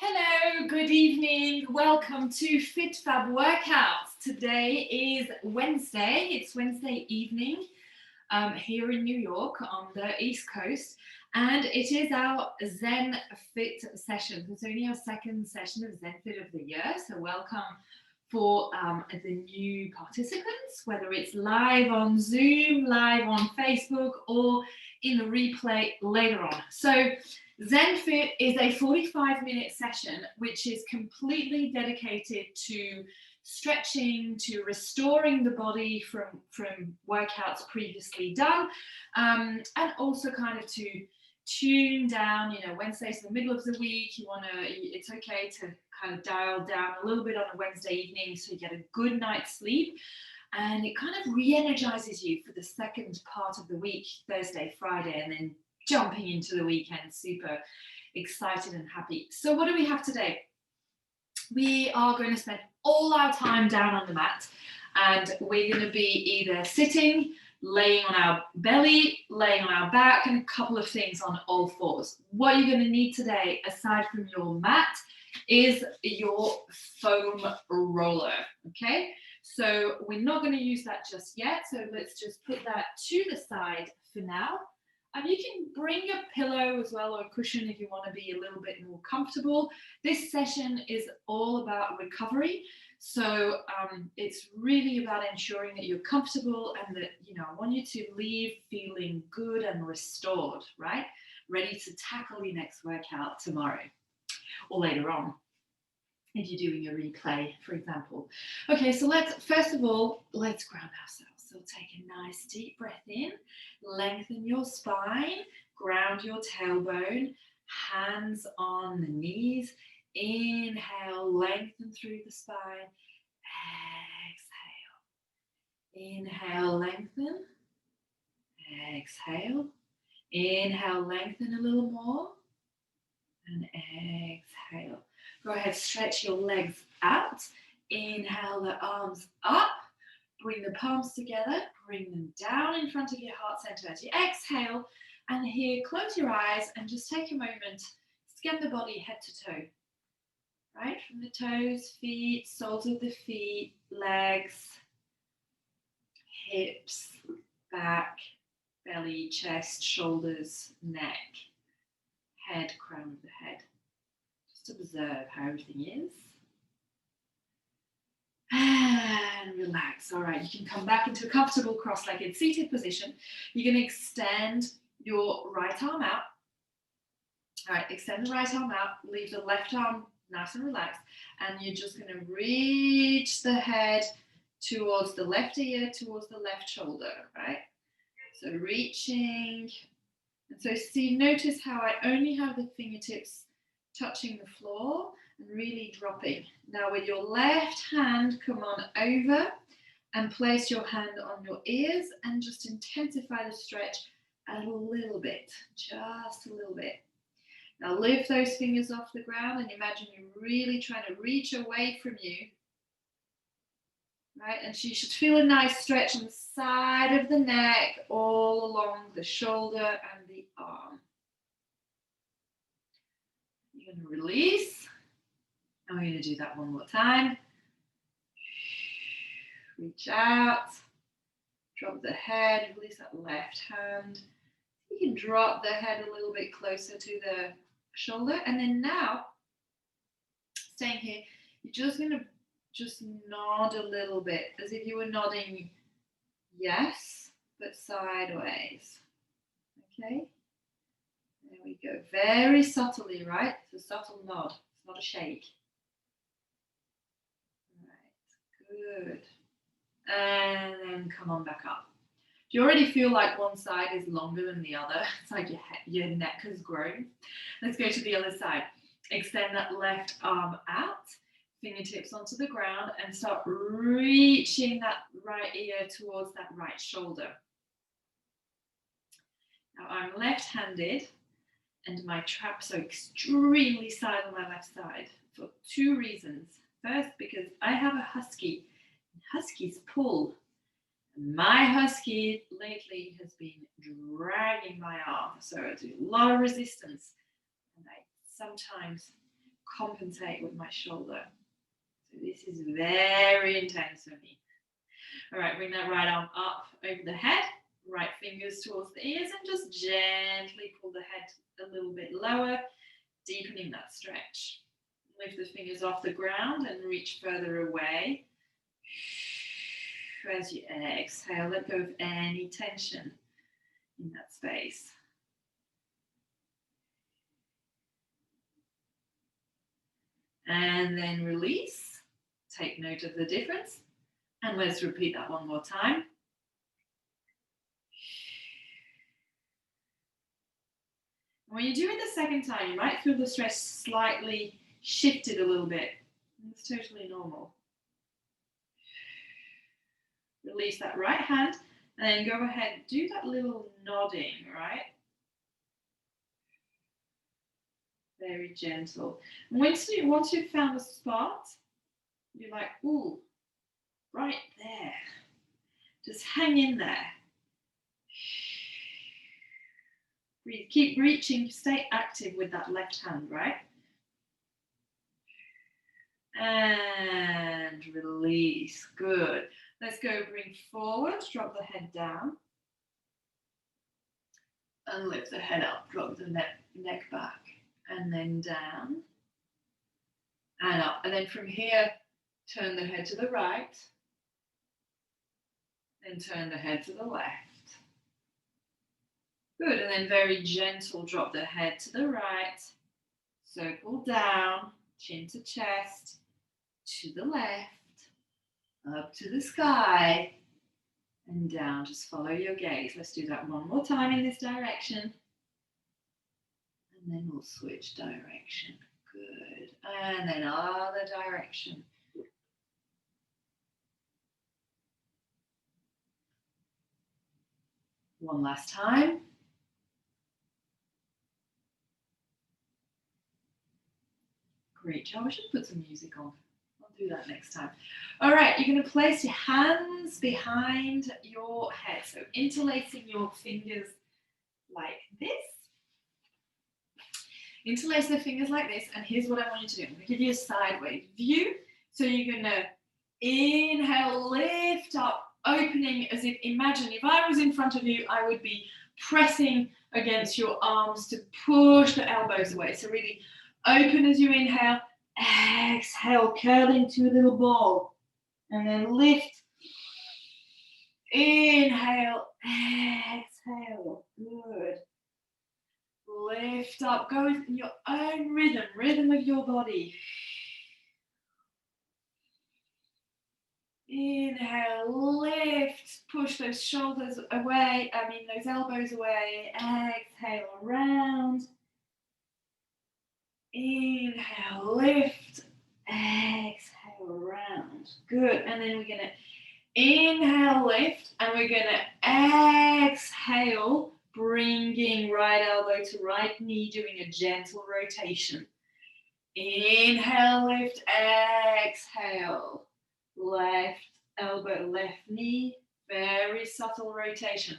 Hello, good evening. Welcome to FitFab Workouts. Today is Wednesday. It's Wednesday evening here in New York on the East Coast, and it is our ZenFit session. It's only our second session of ZenFit of the year, so welcome for the new participants, whether it's live on Zoom, live on Facebook, or in the replay later on. So ZenFit is a 45-minute session which is completely dedicated to stretching, to restoring the body from workouts previously done, and also kind of to tune down. Wednesday's the middle of the week. It's okay to kind of dial down a little bit on a Wednesday evening so you get a good night's sleep, and it kind of re-energizes you for the second part of the week, Thursday, Friday, and then jumping into the weekend, super excited and happy. So what do we have today? We are going to spend all our time down on the mat, and we're going to be either sitting, laying on our belly, laying on our back, and a couple of things on all fours. What you're going to need today, aside from your mat, is your foam roller, okay? So we're not going to use that just yet, so let's just put that to the side for now. And you can bring a pillow as well, or a cushion if you want to be a little bit more comfortable. This session is all about recovery. So it's really about ensuring that you're comfortable and that, I want you to leave feeling good and restored, right? Ready to tackle your next workout tomorrow or later on, if you're doing a replay, for example. Okay, so first of all, let's ground ourselves. So take a nice deep breath in, lengthen your spine, ground your tailbone, hands on the knees. Inhale, lengthen through the spine. Exhale. Inhale, lengthen. Exhale. Inhale, lengthen a little more. And exhale. Go ahead, stretch your legs out. Inhale the arms up. Bring the palms together, bring them down in front of your heart center as you exhale. And here, close your eyes and just take a moment, scan the body head to toe. Right, from the toes, feet, soles of the feet, legs, hips, back, belly, chest, shoulders, neck, head, crown of the head. Just observe how everything is. And relax. All right, you can come back into a comfortable cross-legged seated position. You're going to extend your right arm out. All right, extend the right arm out. Leave the left arm nice and relaxed. And you're just going to reach the head towards the left ear, towards the left shoulder, right? So reaching. And so notice how I only have the fingertips touching the floor and really dropping. Now with your left hand, come on over and place your hand on your ears and just intensify the stretch a little bit, just a little bit. Now lift those fingers off the ground and imagine you're really trying to reach away from you. Right, and so you should feel a nice stretch on the side of the neck, all along the shoulder and the arm. You're going to release. And we're going to do that one more time. Reach out. Drop the head. Release that left hand. You can drop the head a little bit closer to the shoulder. And then now, staying here, you're just going to just nod a little bit, as if you were nodding yes, but sideways. Okay? There we go. Very subtly, right? It's a subtle nod. It's not a shake. Good. And then come on back up. Do you already feel like one side is longer than the other? It's like your neck has grown. Let's go to the other side. Extend that left arm out, fingertips onto the ground, and start reaching that right ear towards that right shoulder. Now I'm left-handed, and my traps are extremely side on my left side for two reasons. First, because I have a husky. Huskies pull. My husky lately has been dragging my arm, so I do a lot of resistance, and I sometimes compensate with my shoulder. So this is very intense for me. All right, bring that right arm up over the head, right fingers towards the ears, and just gently pull the head a little bit lower, deepening that stretch. Lift the fingers off the ground and reach further away. As you exhale, let go of any tension in that space. And then release. Take note of the difference. And let's repeat that one more time. When you do it the second time, you might feel the stress slightly shifted a little bit. It's totally normal. Release that right hand and then go ahead, do that little nodding, right? Very gentle. And once you've found a spot, you're like, ooh, right there. Just hang in there. Breathe. Keep reaching. Stay active with that left hand, right? And release. Good. Let's go. Bring forward. Drop the head down. And lift the head up. Drop the neck back. And then down. And up. And then from here, turn the head to the right. Then turn the head to the left. Good, and then very gentle, drop the head to the right, circle down, chin to chest, to the left, up to the sky, and down. Just follow your gaze. Let's do that one more time in this direction. And then we'll switch direction. Good, and then other direction. One last time. Great job. I should put some music on. I'll do that next time. All right, you're going to place your hands behind your head. So interlacing your fingers like this. Interlace the fingers like this. And here's what I want you to do. I'm going to give you a sideways view. So you're going to inhale, lift up, opening as if, imagine if I was in front of you, I would be pressing against your arms to push the elbows away. So really open as you inhale, exhale, curl into a little ball, and then lift, inhale, exhale, good. Lift up, go in your own rhythm of your body. Inhale, lift, push those shoulders away, those elbows away, exhale, round. Inhale, lift, exhale, round. Good. And then we're going to inhale, lift, and we're going to exhale, bringing right elbow to right knee, doing a gentle rotation. Inhale, lift, exhale, left elbow, left knee, very subtle rotation.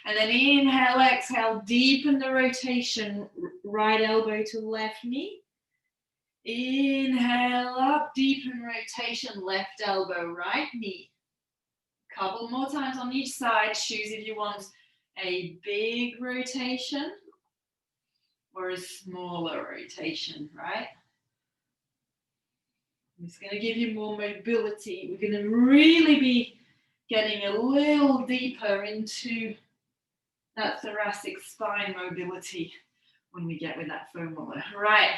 And then inhale, exhale, deepen the rotation, right elbow to left knee. Inhale up, deepen rotation, left elbow, right knee. Couple more times on each side. Choose if you want a big rotation or a smaller rotation, right? I'm just going to give you more mobility. We're going to really be getting a little deeper into that thoracic spine mobility when we get with that foam roller. Right,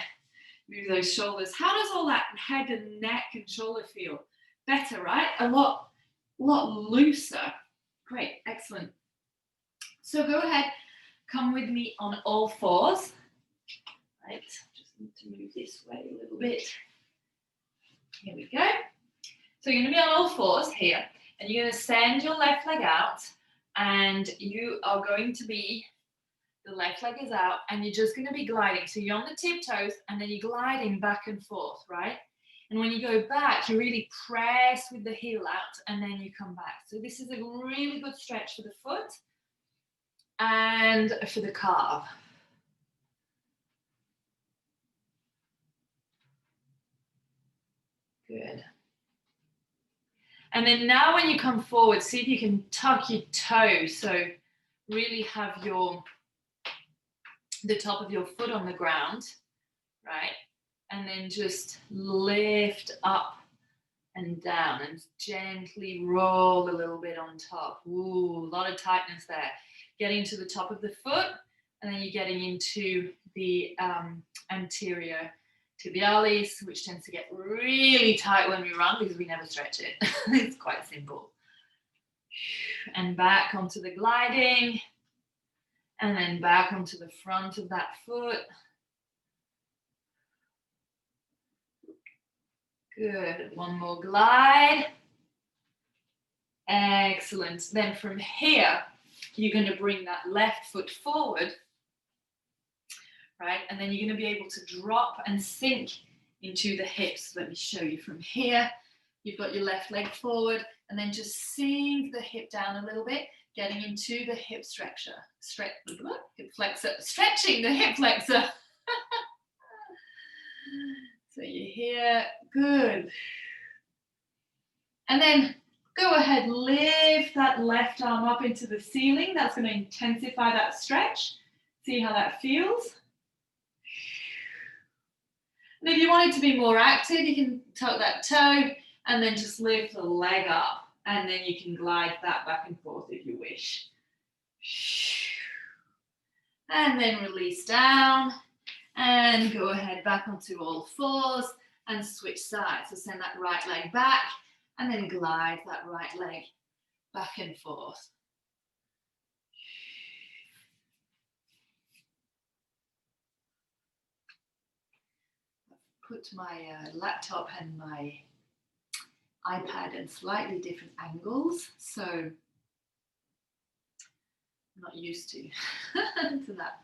move those shoulders. How does all that head and neck and shoulder feel? Better, right? A lot looser. Great, excellent. So go ahead, come with me on all fours. Right, just need to move this way a little bit. Here we go. So you're going to be on all fours here, and you're going to send your left leg out, and you are going to be, the left leg is out, and you're just going to be gliding. So you're on the tiptoes, and then you're gliding back and forth, right? And when you go back, you really press with the heel out, and then you come back. So this is a really good stretch for the foot and for the calf. Good. And then now when you come forward, see if you can tuck your toes. So really have the top of your foot on the ground, right? And then just lift up and down and gently roll a little bit on top. Ooh, a lot of tightness there. Getting to the top of the foot, and then you're getting into the anterior tibialis, which tends to get really tight when we run because we never stretch it. It's quite simple. And back onto the gliding, and then back onto the front of that foot. Good. One more glide. Excellent. Then from here, you're going to bring that left foot forward, right? And then you're going to be able to drop and sink into the hips. Let me show you from here. You've got your left leg forward, and then just sink the hip down a little bit, getting into the hip stretcher. Hip flexor, stretching the hip flexor. So you're here, good. And then go ahead, lift that left arm up into the ceiling. That's going to intensify that stretch. See how that feels. And if you want it to be more active, you can tuck that toe and then just lift the leg up. And then you can glide that back and forth if you wish. And then release down. And go ahead back onto all fours and switch sides. So send that right leg back and then glide that right leg back and forth. I've put my laptop and my iPad in slightly different angles, so I'm not used to that.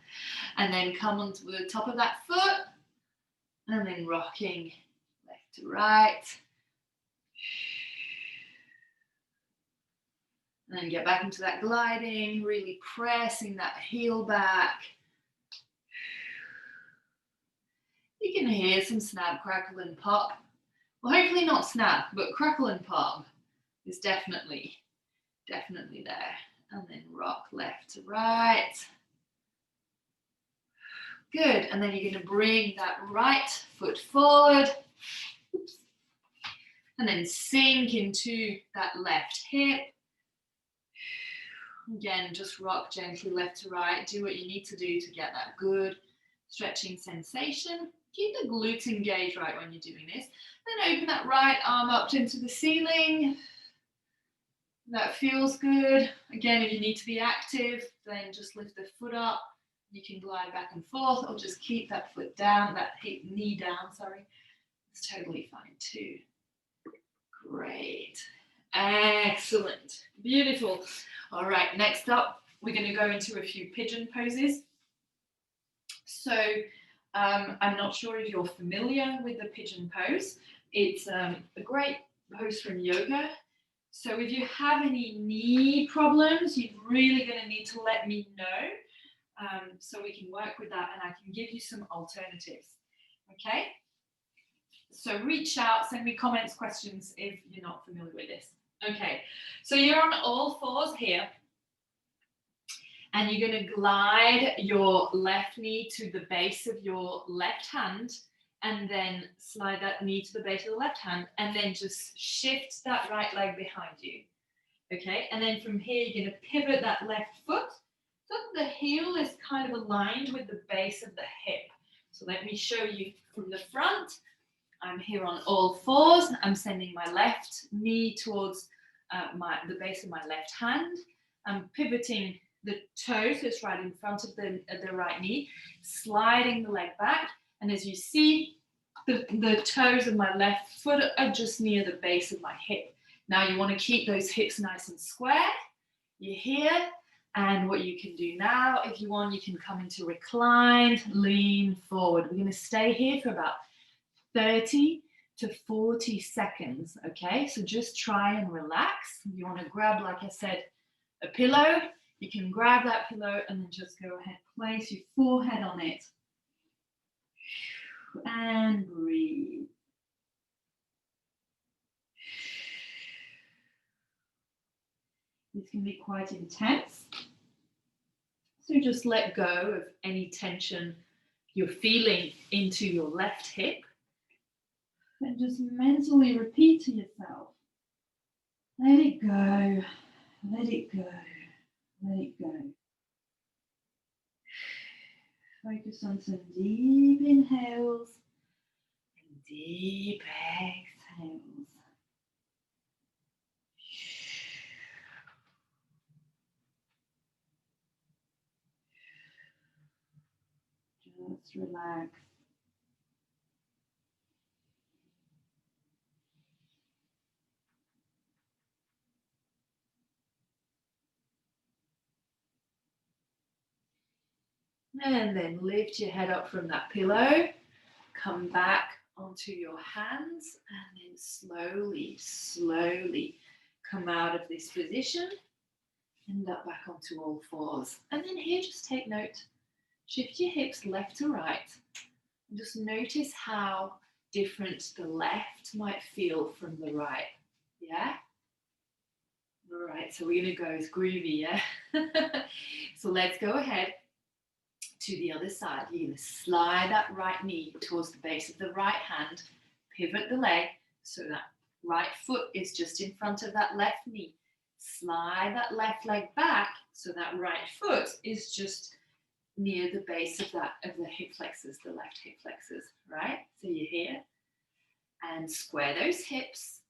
And then come onto the top of that foot and then rocking left to right. And then get back into that gliding, really pressing that heel back. You can hear some snap, crackle and pop. Well, hopefully not snap, but crackle and pop is definitely there. And then rock left to right. Good, and then you're going to bring that right foot forward. Oops. And then sink into that left hip. Again, just rock gently left to right. Do what you need to do to get that good stretching sensation. Keep the glutes engaged right when you're doing this. Then open that right arm up into the ceiling. That feels good. Again, if you need to be active, then just lift the foot up. You can glide back and forth, or just keep that foot down, that knee down, sorry. It's totally fine too. Great. Excellent. Beautiful. All right, next up, we're going to go into a few pigeon poses. So I'm not sure if you're familiar with the pigeon pose. It's a great pose from yoga. So if you have any knee problems, you're really going to need to let me know so we can work with that and I can give you some alternatives. Okay? So reach out, send me comments, questions if you're not familiar with this. Okay, so you're on all fours here. And you're going to glide your left knee to the base of your left hand and then slide that knee to the base of the left hand and then just shift that right leg behind you. Okay, and then from here, you're going to pivot that left foot so that the heel is kind of aligned with the base of the hip. So let me show you from the front. I'm here on all fours. I'm sending my left knee towards the base of my left hand. I'm pivoting the toe, so it's right in front of the right knee, sliding the leg back. And as you see, the toes of my left foot are just near the base of my hip. Now you want to keep those hips nice and square. You're here. And what you can do now, if you want, you can come into reclined, lean forward. We're going to stay here for about 30 to 40 seconds, okay? So just try and relax. You want to grab, like I said, a pillow. You can grab that pillow and then just go ahead, place your forehead on it. And breathe. This can be quite intense. So just let go of any tension you're feeling into your left hip. And just mentally repeat to yourself, let it go, let it go, let it go. Focus on some deep inhales and deep exhales. Just relax. And then lift your head up from that pillow. Come back onto your hands and then slowly, slowly come out of this position and up back onto all fours. And then here, just take note. Shift your hips left to right. And just notice how different the left might feel from the right. Yeah? All right, so we're going to go as groovy, yeah? So let's go ahead to the other side. You're going to slide that right knee towards the base of the right hand, pivot the leg so that right foot is just in front of that left knee. Slide that left leg back so that right foot is just near the base of the hip flexors, the left hip flexors, right? So you're here and square those hips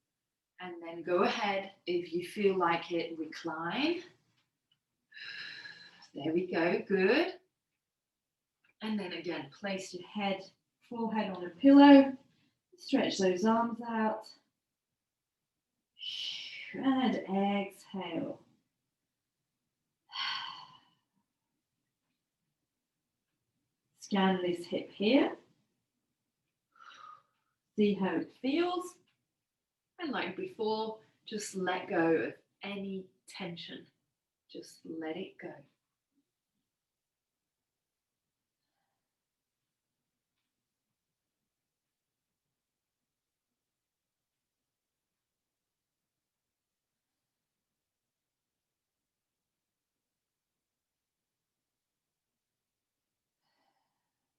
and then go ahead, if you feel like it, recline. There we go, good. And then again, place your forehead on a pillow, stretch those arms out, and exhale. Scan this hip here. See how it feels. And like before, just let go of any tension. Just let it go.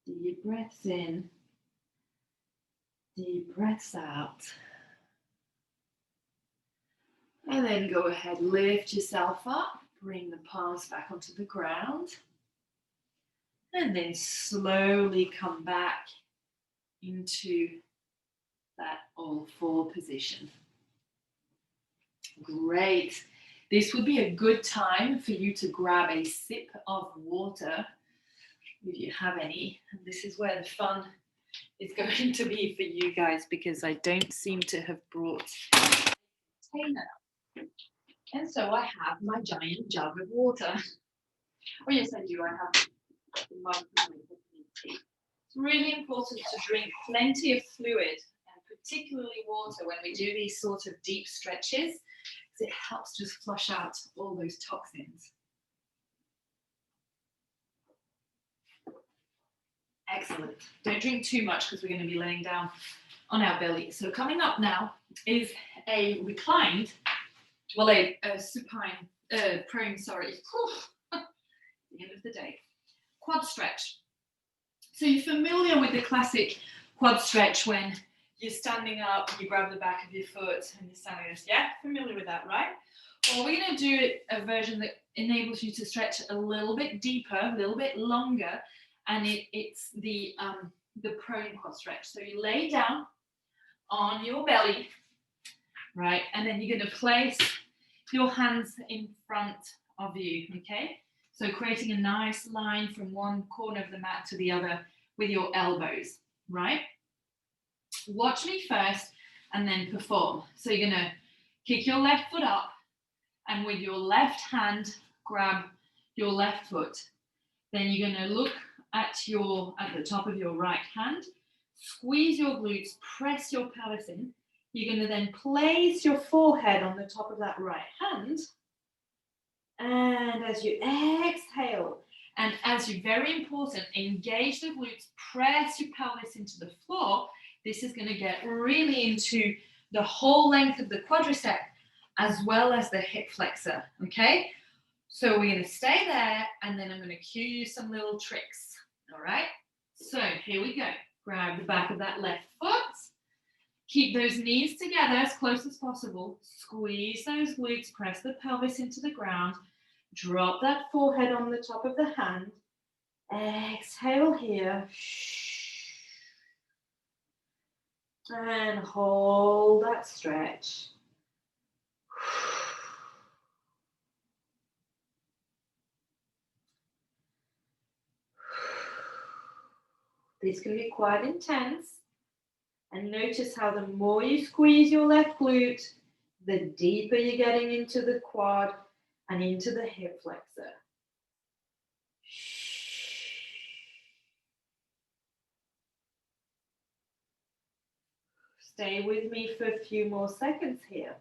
Deep breaths in, deep breaths out. And then go ahead, lift yourself up, bring the palms back onto the ground. And then slowly come back into that all four position. Great. This would be a good time for you to grab a sip of water, if you have any. And this is where the fun is going to be for you guys, because I don't seem to have brought a container. And so I have my giant jug of water. Oh yes, I do. I have the mug. It's really important to drink plenty of fluid, and particularly water, when we do these sort of deep stretches, because it helps just flush out all those toxins. Excellent. Don't drink too much because we're going to be laying down on our belly. So coming up now is a reclined, well, a supine, prone, sorry. The end of the day. Quad stretch. So you're familiar with the classic quad stretch when you're standing up, you grab the back of your foot and you're standing there. Yeah, familiar with that, right? Well, we're going to do a version that enables you to stretch a little bit deeper, a little bit longer, and it's the prone quad stretch. So you lay down on your belly, right, and then you're going to place your hands in front of you, okay? So creating a nice line from one corner of the mat to the other with your elbows, right? Watch me first and then perform. So you're going to kick your left foot up and with your left hand, grab your left foot. Then you're going to look at the top of your right hand, squeeze your glutes, press your pelvis in. You're going to then place your forehead on the top of that right hand. And as you exhale, and as you, very important, engage the glutes, press your pelvis into the floor. This is going to get really into the whole length of the quadricep as well as the hip flexor, okay? So we're going to stay there, and then I'm going to cue you some little tricks, all right? So here we go. Grab the back of that left foot. Keep those knees together as close as possible. Squeeze those glutes, press the pelvis into the ground. Drop that forehead on the top of the hand. Exhale here. And hold that stretch. This can be quite intense. And notice how the more you squeeze your left glute, the deeper you're getting into the quad and into the hip flexor. Stay with me for a few more seconds here.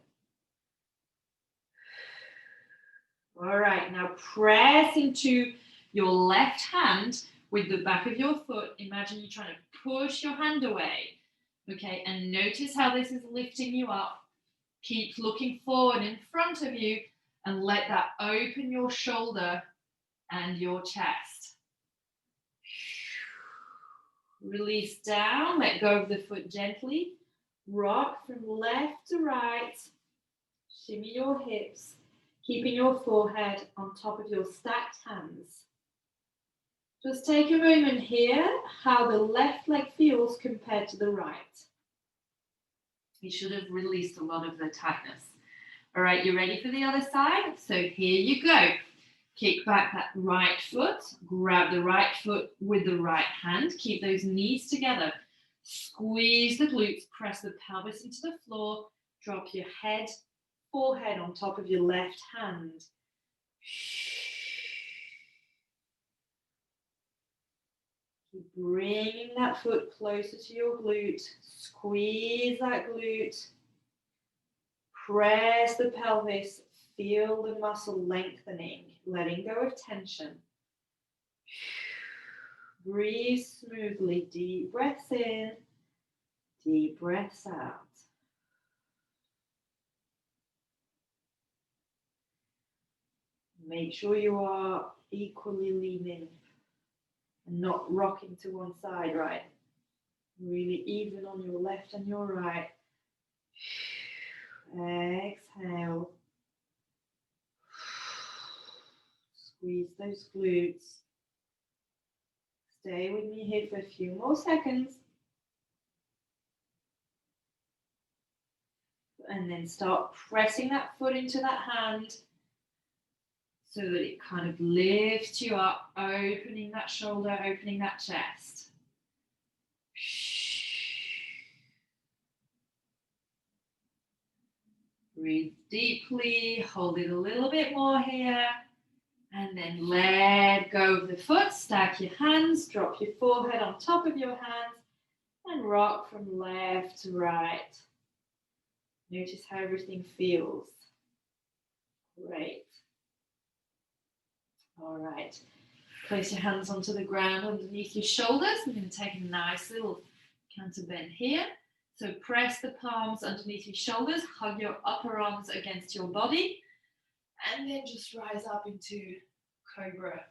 All right, now press into your left hand with the back of your foot. Imagine you're trying to push your hand away. Okay, and notice how this is lifting you up. Keep looking forward in front of you and let that open your shoulder and your chest. Release down, let go of the foot gently. Rock from left to right. Shimmy your hips, keeping your forehead on top of your stacked hands. Just take a moment here, how the left leg feels compared to the right. You should have released a lot of the tightness. All right, you ready for the other side? So here you go. Kick back that right foot, grab the right foot with the right hand, keep those knees together. Squeeze the glutes, press the pelvis into the floor, drop your head, forehead on top of your left hand. Keep bringing that foot closer to your glute. Squeeze that glute. Press the pelvis. Feel the muscle lengthening, letting go of tension. Breathe smoothly. Deep breaths in, deep breaths out. Make sure you are equally leaning and not rocking to one side, right? Really even on your left and your right. Exhale. Squeeze those glutes. Stay with me here for a few more seconds. And then start pressing that foot into that hand so that it kind of lifts you up, opening that shoulder, opening that chest. Breathe deeply, hold it a little bit more here. And then let go of the foot, stack your hands, drop your forehead on top of your hands, and rock from left to right. Notice how everything feels. Great. All right. Place your hands onto the ground underneath your shoulders. We're going to take a nice little counter bend here. So press the palms underneath your shoulders, hug your upper arms against your body, and then just rise up into cobra,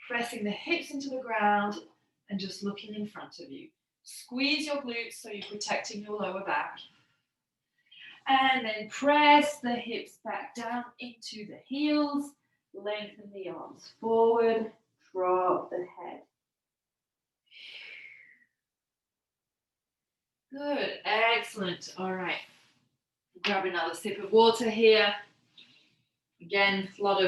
pressing the hips into the ground and just looking in front of you. Squeeze your glutes so you're protecting your lower back. And then press the hips back down into the heels, lengthen the arms forward, drop the head. Good, excellent. All right, grab another sip of water here. Again, hold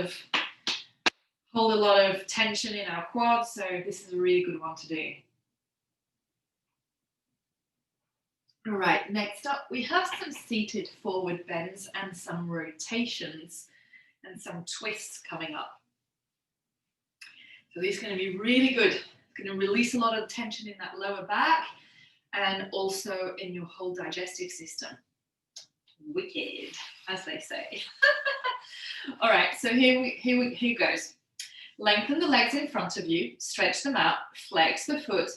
a lot of tension in our quads, so this is a really good one to do. All right, next up, we have some seated forward bends and some rotations and some twists coming up. So this is going to be really good. It's going to release a lot of tension in that lower back and also in your whole digestive system. Wicked, as they say. All right, so here goes. Lengthen the legs in front of you, stretch them out, flex the foot.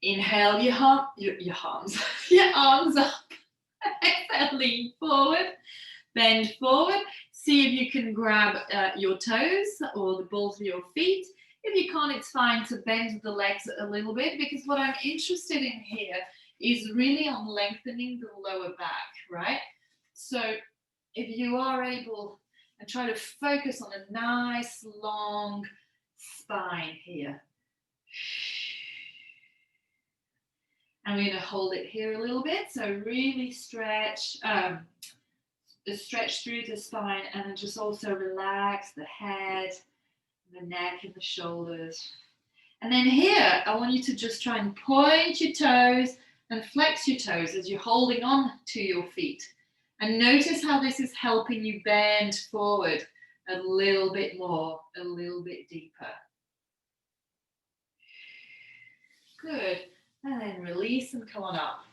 Inhale your arms up. Exhale, lean forward. Bend forward. See if you can grab your toes or the balls of your feet. If you can't, it's fine to bend the legs a little bit, because what I'm interested in here is really on lengthening the lower back, right? So if you are able, and try to focus on a nice long spine here. And we're going to hold it here a little bit. So really stretch through the spine, and then just also relax the head, the neck and the shoulders. And then here, I want you to just try and point your toes and flex your toes as you're holding on to your feet. And notice how this is helping you bend forward a little bit more, a little bit deeper. Good. And then release and come on up.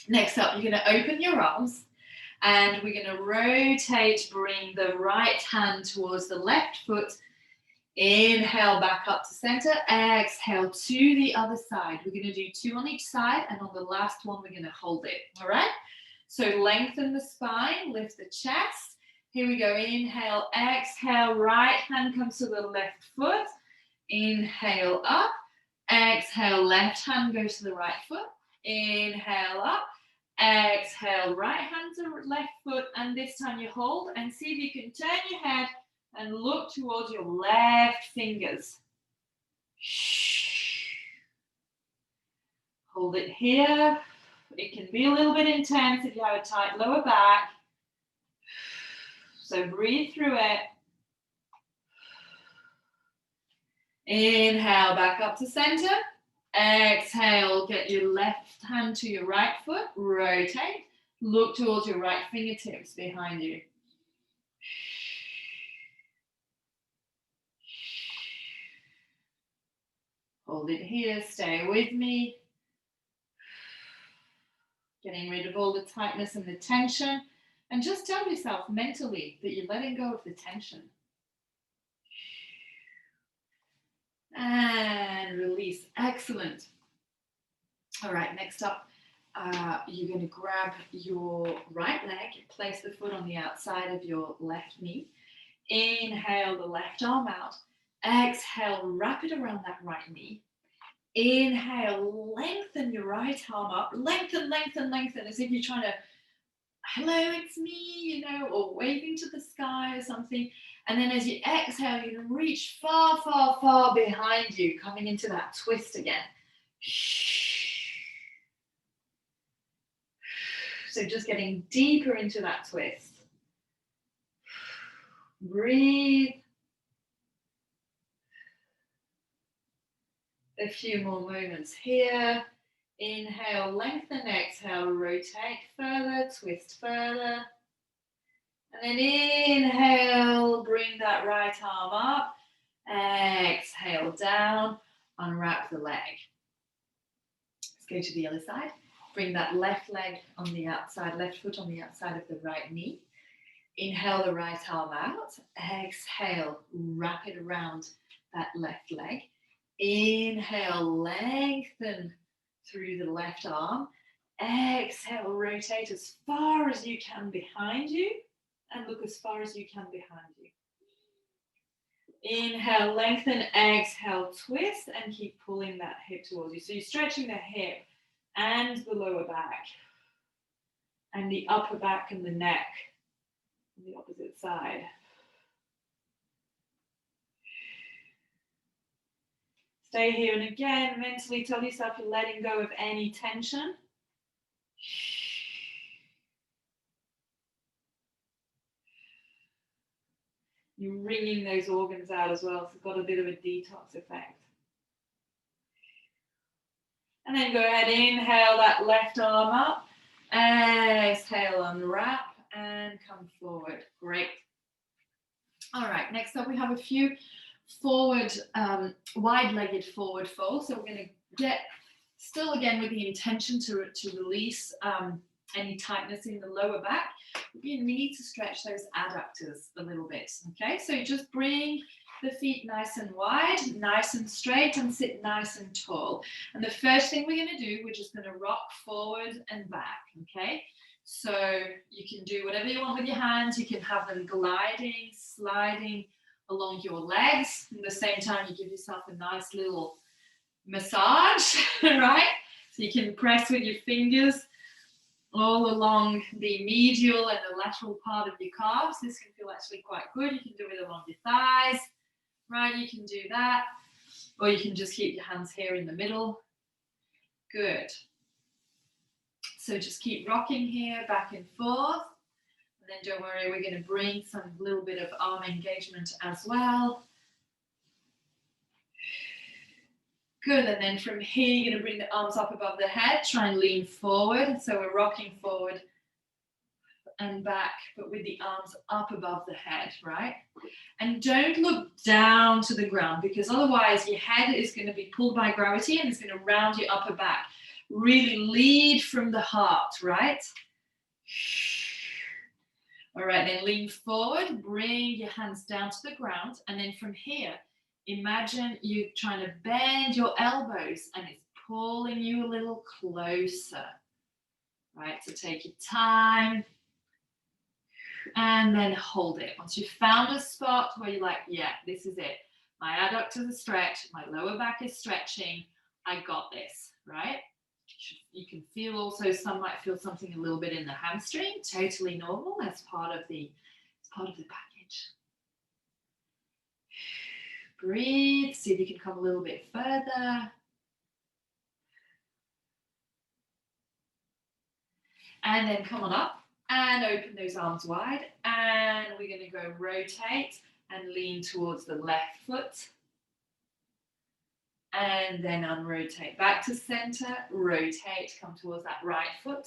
Next up, you're going to open your arms, and we're going to rotate, bring the right hand towards the left foot. Inhale back up to center. Exhale to the other side. We're going to do 2 on each side, and on the last one, we're going to hold it. All right? So lengthen the spine, lift the chest. Here we go. Inhale, exhale. Right hand comes to the left foot. Inhale up. Exhale, left hand goes to the right foot. Inhale up. Exhale, right hand to left foot. And this time you hold, and see if you can turn your head and look towards your left fingers. Hold it here. It can be a little bit intense if you have a tight lower back. So breathe through it. Inhale, back up to center. Exhale, get your left hand to your right foot. Rotate. Look towards your right fingertips behind you. Hold it here. Stay with me. Getting rid of all the tightness and the tension. And just tell yourself mentally that you're letting go of the tension. And release. Excellent. All right, next up, you're going to grab your right leg, place the foot on the outside of your left knee. Inhale the left arm out. Exhale, wrap it around that right knee. Inhale, lengthen your right arm up. Lengthen, lengthen, lengthen, as if you're trying to, hello, it's me, or waving to the sky or something. And then as you exhale, you can reach far, far, far behind you, coming into that twist again. So just getting deeper into that twist. Breathe. A few more moments here. Inhale, lengthen, exhale, rotate further, twist further. And then inhale, bring that right arm up. Exhale down, unwrap the leg. Let's go to the other side. Bring that left leg on the outside, left foot on the outside of the right knee. Inhale the right arm out. Exhale, wrap it around that left leg. Inhale, lengthen through the left arm. Exhale, rotate as far as you can behind you, and look as far as you can behind you. Inhale, lengthen, exhale, twist, and keep pulling that hip towards you. So you're stretching the hip and the lower back, and the upper back and the neck on the opposite side. Stay here, and again, mentally tell yourself you're letting go of any tension. You're wringing those organs out as well, so it's got a bit of a detox effect. And then go ahead, inhale that left arm up. Exhale, unwrap, and come forward. Great. All right, next up we have a few forward, wide-legged forward fold. So we're going to get, still again with the intention to release any tightness in the lower back. You need to stretch those adductors a little bit, okay? So just bring the feet nice and wide, nice and straight, and sit nice and tall. And the first thing we're going to do, we're just going to rock forward and back, okay? So you can do whatever you want with your hands. You can have them gliding, sliding along your legs. At the same time, you give yourself a nice little massage, right? So you can press with your fingers all along the medial and the lateral part of your calves. This can feel actually quite good. You can do it along your thighs, right? You can do that. Or you can just keep your hands here in the middle. Good. So just keep rocking here, back and forth. And then don't worry, we're going to bring some little bit of arm engagement as well. Good, and then from here, you're going to bring the arms up above the head, try and lean forward. So we're rocking forward and back, but with the arms up above the head, right? And don't look down to the ground, because otherwise your head is going to be pulled by gravity and it's going to round your upper back. Really lead from the heart, right? All right, then lean forward, bring your hands down to the ground, and then from here, imagine you trying to bend your elbows and it's pulling you a little closer, right? So take your time and then hold it. Once you've found a spot where you're like, yeah, this is it. My adductors are stretched, my lower back is stretching, I got this, right? You can feel also, some might feel something a little bit in the hamstring, totally normal. That's part of the package. Breathe, see if you can come a little bit further. And then come on up and open those arms wide. And we're going to go rotate and lean towards the left foot. And then unrotate back to center, rotate, come towards that right foot.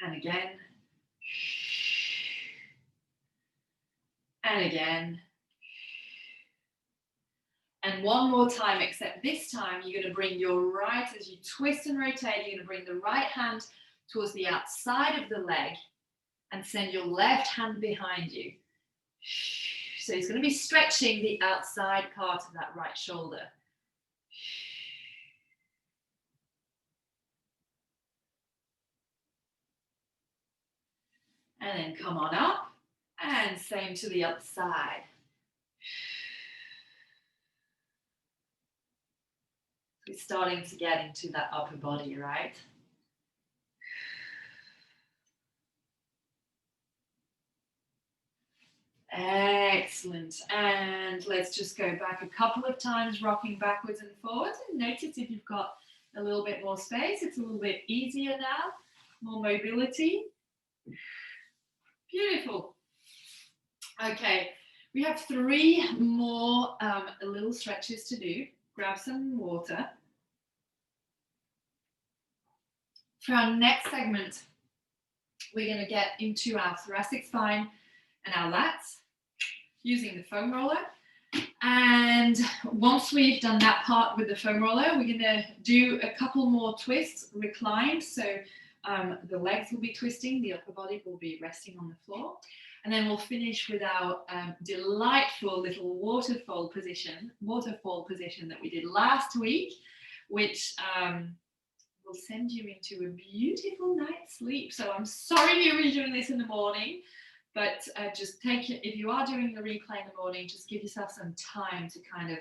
And again. And again. And one more time, except this time you're going to bring your right, as you twist and rotate, you're going to bring the right hand towards the outside of the leg and send your left hand behind you. So it's going to be stretching the outside part of that right shoulder. And then come on up and same to the other side. We're starting to get into that upper body, right? Excellent. And let's just go back a couple of times, rocking backwards and forwards. And notice if you've got a little bit more space, it's a little bit easier now, more mobility. Beautiful. Okay, we have 3 more little stretches to do. Grab some water. For our next segment, we're going to get into our thoracic spine and our lats using the foam roller. And once we've done that part with the foam roller, we're going to do a couple more twists, reclined. So the legs will be twisting, the upper body will be resting on the floor. And then we'll finish with our delightful little waterfall position that we did last week, which will send you into a beautiful night's sleep. So I'm sorry you're doing this in the morning, but just take it, if you are doing the replay in the morning, just give yourself some time to kind of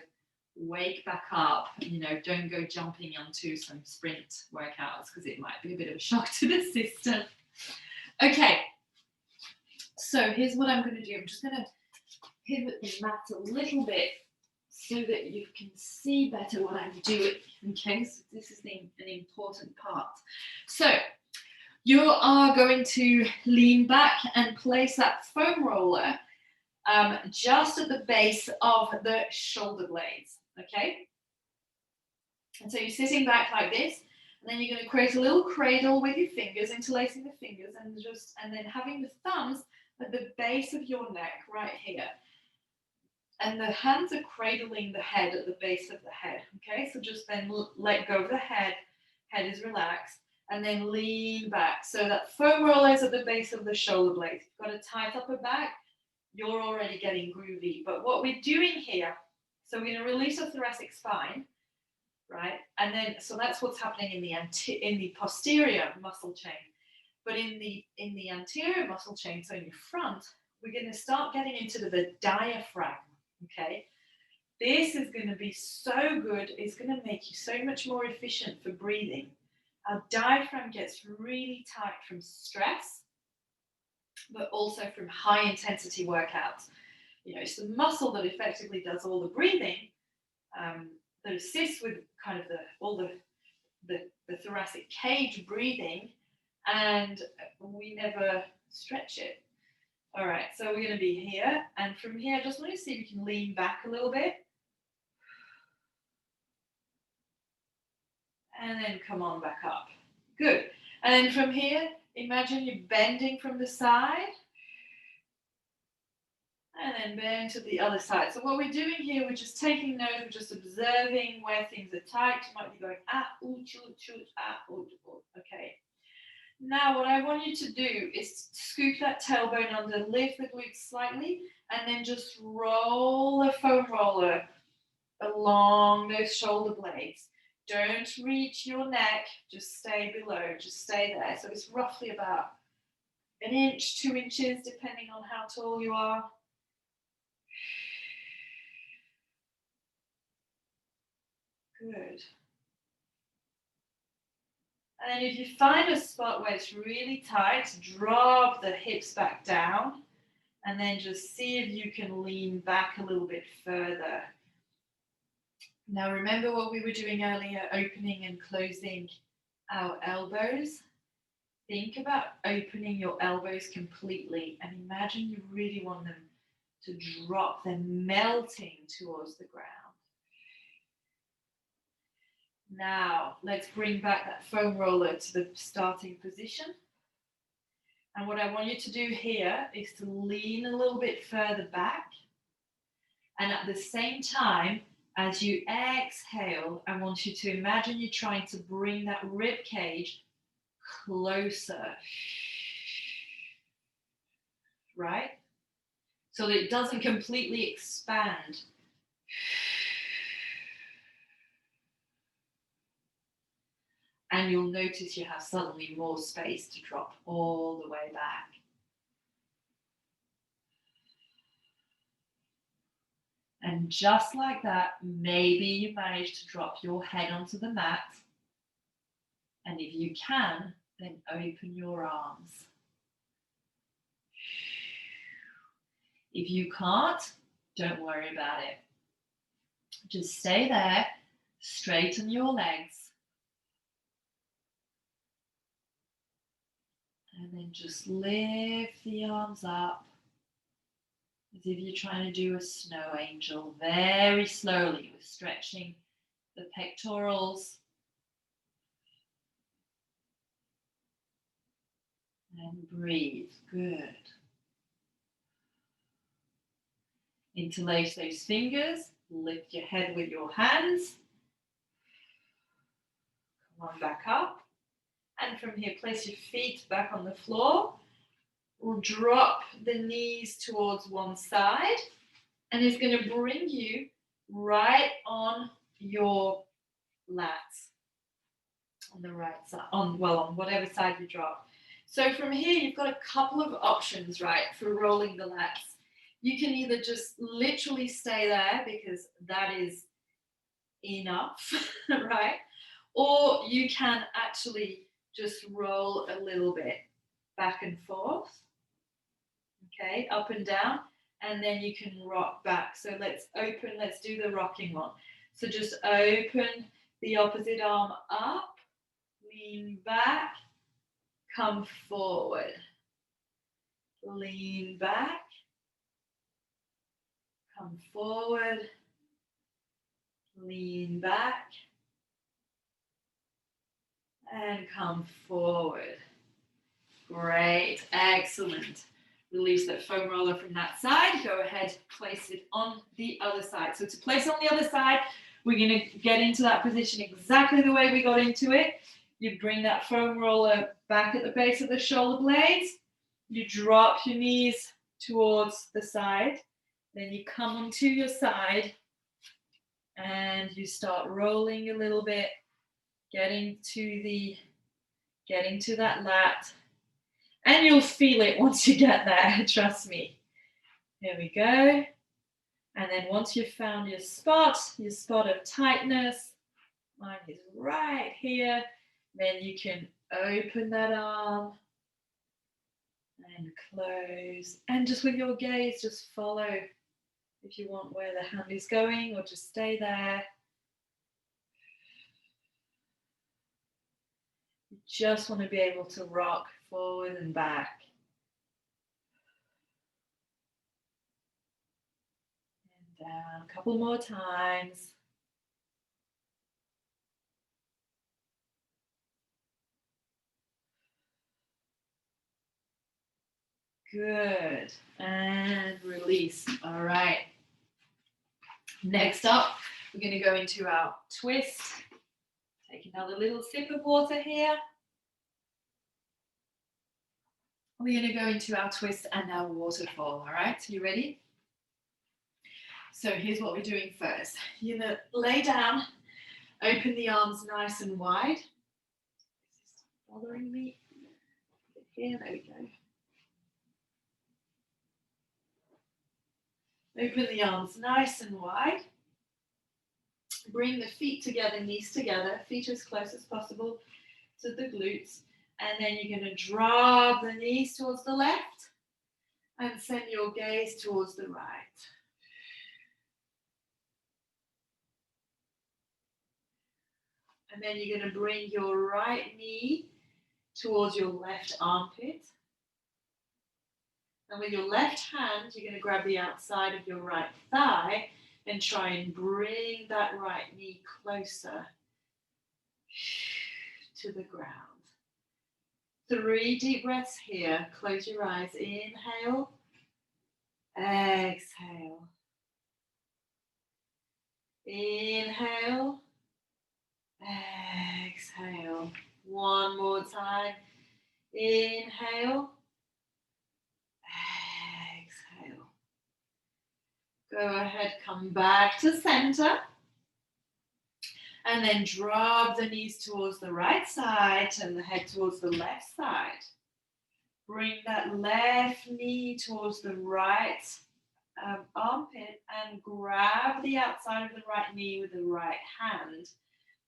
wake back up. You know, don't go jumping onto some sprint workouts because it might be a bit of a shock to the system. Okay. So here's what I'm going to do. I'm just going to pivot the mat a little bit so that you can see better what I'm doing. Okay, so this is an important part. So you are going to lean back and place that foam roller just at the base of the shoulder blades. Okay, and so you're sitting back like this. And then you're going to create a little cradle with your fingers, interlacing the fingers, and then having the thumbs at the base of your neck right here. And the hands are cradling the head at the base of the head. Okay, so just then let go of the head. Head is relaxed. And then lean back. So that foam roller is at the base of the shoulder blades. You've got a tight upper back. You're already getting groovy. But what we're doing here, so we're going to release our thoracic spine. right? And then, so that's what's happening in the posterior muscle chain. But in the anterior muscle chain, so in your front, we're going to start getting into the diaphragm, okay? This is going to be so good. It's going to make you so much more efficient for breathing. Our diaphragm gets really tight from stress, but also from high intensity workouts. You know, it's the muscle that effectively does all the breathing, that assists with kind of the thoracic cage breathing, and we never stretch it. All right, so we're going to be here, and from here, I just want to see if you can lean back a little bit. And then come on back up. Good. And then from here, imagine you're bending from the side. And then bend to the other side. So what we're doing here, we're just taking note, we're just observing where things are tight. You might be going, okay. Now what I want you to do is scoop that tailbone under, lift the glutes slightly, and then just roll a foam roller along those shoulder blades. Don't reach your neck, just stay below, just stay there. So it's roughly about 1 inch, 2 inches, depending on how tall you are. Good. And if you find a spot where it's really tight, drop the hips back down and then just see if you can lean back a little bit further. Now remember what we were doing earlier, opening and closing our elbows. Think about opening your elbows completely and imagine you really want them to drop, them melting towards the ground. Now, let's bring back that foam roller to the starting position. And what I want you to do here is to lean a little bit further back. And at the same time, as you exhale, I want you to imagine you're trying to bring that rib cage closer. Right? So that it doesn't completely expand. And you'll notice you have suddenly more space to drop all the way back. And just like that, maybe you manage to drop your head onto the mat. And if you can, then open your arms. If you can't, don't worry about it. Just stay there, straighten your legs. And then just lift the arms up as if you're trying to do a snow angel, very slowly. We're stretching the pectorals. And breathe, good. Interlace those fingers, lift your head with your hands. Come on back up. And from here, place your feet back on the floor. We'll drop the knees towards one side. And it's going to bring you right on your lats. On the right side, on whatever side you drop. So from here, you've got a couple of options, right, for rolling the lats. You can either just literally stay there because that is enough, right? Or you can actually just roll a little bit back and forth, okay, up and down, and then you can rock back. So let's do the rocking one. So just open the opposite arm up, lean back, come forward, lean back, come forward, lean back, and come forward. Great, excellent. Release that foam roller from that side. Go ahead, place it on the other side. So to place on the other side, we're going to get into that position exactly the way we got into it. You bring that foam roller back at the base of the shoulder blades. You drop your knees towards the side. Then you come onto your side And you start rolling a little bit, getting to that lat. And you'll feel it once you get there, trust me. Here we go. And then once you've found your spot of tightness, mine is right here, then you can open that arm and close. And just with your gaze, just follow if you want where the hand is going, or just stay there. You just want to be able to rock forward and back. And down a couple more times. Good. And release. All right. Next up, we're going to go into our twist. Take another little sip of water here. We're going to go into our twist and our waterfall. All right. You ready? So here's what we're doing first. You're going to lay down, open the arms nice and wide. Is this bothering me? Here, there we go. Open the arms nice and wide. Bring the feet together, knees together, feet as close as possible to the glutes. And then you're going to drop the knees towards the left and send your gaze towards the right. And then you're going to bring your right knee towards your left armpit. And with your left hand, you're going to grab the outside of your right thigh and try and bring that right knee closer to the ground. 3 deep breaths here. Close your eyes. Inhale. Exhale. Inhale. Exhale. One more time. Inhale. Exhale. Go ahead, come back to center. And then drop the knees towards the right side, turn the head towards the left side. Bring that left knee towards the right armpit and grab the outside of the right knee with the right hand,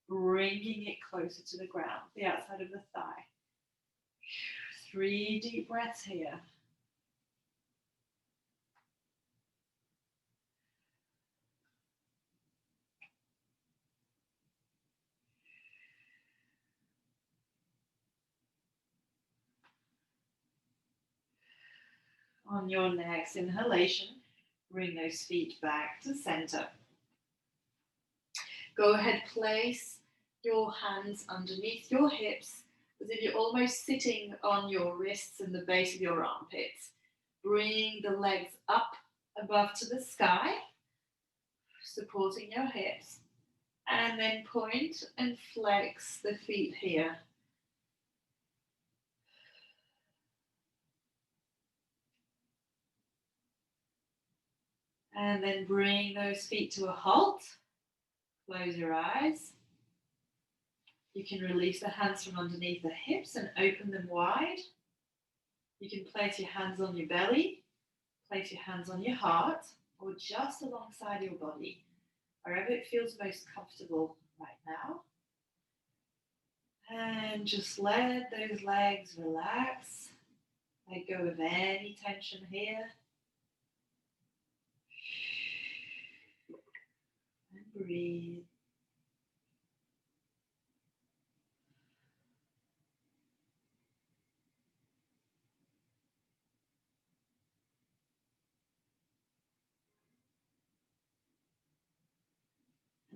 bringing it closer to the ground, the outside of the thigh. 3 deep breaths here. On your next inhalation, bring those feet back to center. Go ahead, place your hands underneath your hips as if you're almost sitting on your wrists and the base of your armpits. Bring the legs up above to the sky, supporting your hips, and then point and flex the feet here. And then bring those feet to a halt. Close your eyes. You can release the hands from underneath the hips and open them wide. You can place your hands on your belly, place your hands on your heart, or just alongside your body, wherever it feels most comfortable right now. And just let those legs relax. Let go of any tension here. And breathe.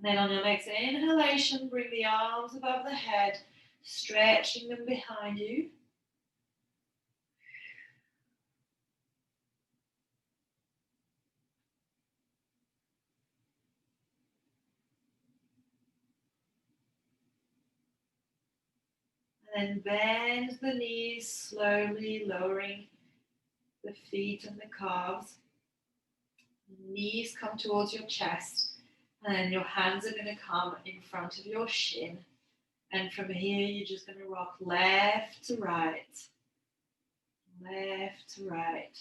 And then on your next inhalation, bring the arms above the head, stretching them behind you. And then bend the knees, slowly lowering the feet and the calves. Knees come towards your chest. And then your hands are going to come in front of your shin. And from here, you're just going to rock left to right. Left to right.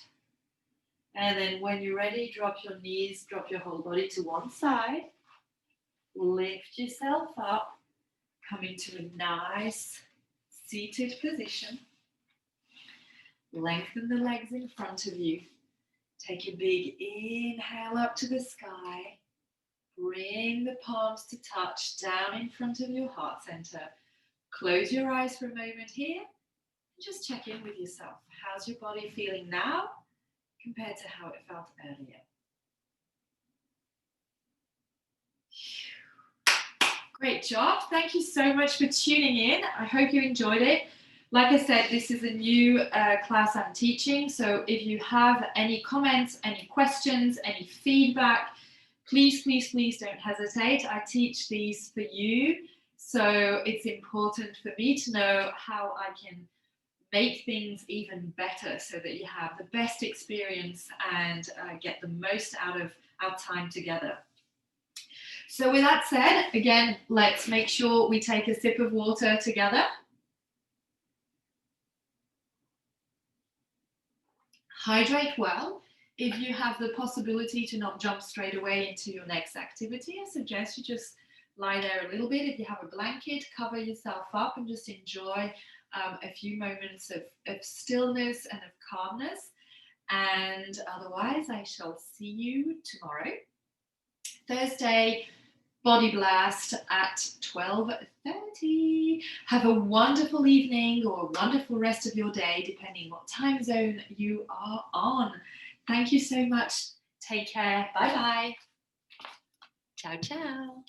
And then when you're ready, drop your knees, drop your whole body to one side. Lift yourself up. Come into a nice seated position. Lengthen the legs in front of you. Take a big inhale up to the sky. Bring the palms to touch down in front of your heart center. Close your eyes for a moment here and just check in with yourself. How's your body feeling now compared to how it felt earlier? Great job. Thank you so much for tuning in. I hope you enjoyed it. Like I said, this is a new class I'm teaching. So if you have any comments, any questions, any feedback, please, please, please don't hesitate. I teach these for you. So it's important for me to know how I can make things even better so that you have the best experience and get the most out of our time together. So with that said, again, let's make sure we take a sip of water together. Hydrate well. If you have the possibility to not jump straight away into your next activity, I suggest you just lie there a little bit. If you have a blanket, cover yourself up and just enjoy a few moments of stillness and of calmness. And otherwise, I shall see you tomorrow, Thursday, Body Blast at 12:30. Have a wonderful evening or a wonderful rest of your day, depending what time zone you are on. Thank you so much. Take care. Bye-bye. Ciao, ciao.